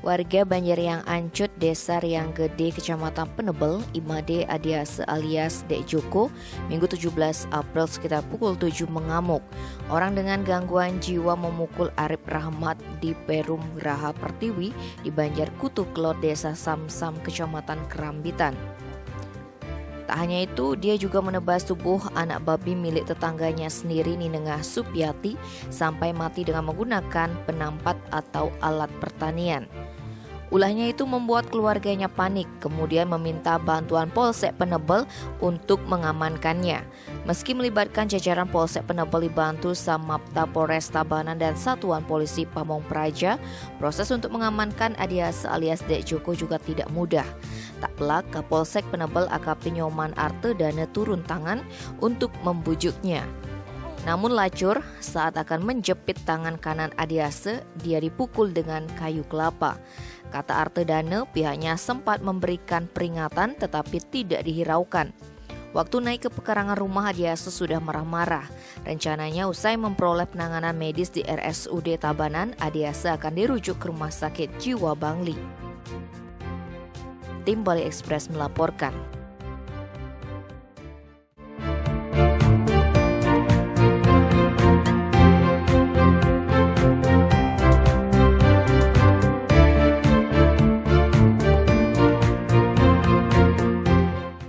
Warga Banjaryang Ancut, Desa Riang Gede, Kecamatan Penebel, Imade Adiase alias Dek Joko, Minggu 17 April sekitar pukul 7 mengamuk. Orang dengan gangguan jiwa memukul Arif Rahmat di Perum Geraha Pertiwi di Banjar Kutu Kelot, Desa Samsam, Kecamatan Kerambitan. Tak hanya itu, dia juga menebas tubuh anak babi milik tetangganya sendiri, Ninengah Supiati, sampai mati dengan menggunakan penampat atau alat pertanian. Ulahnya itu membuat keluarganya panik, kemudian meminta bantuan Polsek Penebel untuk mengamankannya. Meski melibatkan jajaran Polsek Penebel dibantu Samapta Polres Tabanan dan Satuan Polisi Pamong Praja, proses untuk mengamankan Adiase alias Dek Joko juga tidak mudah. Tak pelak, Kapolsek Penebel AKP Nyoman Arte Dana turun tangan untuk membujuknya. Namun lacur, saat akan menjepit tangan kanan Adiase, dia dipukul dengan kayu kelapa. Kata Arte Dana, pihaknya sempat memberikan peringatan tetapi tidak dihiraukan. Waktu naik ke pekarangan rumah, Adiase sudah marah-marah. Rencananya usai memperoleh penanganan medis di RSUD Tabanan, Adiase akan dirujuk ke Rumah Sakit Jiwa Bangli. Tim Bali Express melaporkan.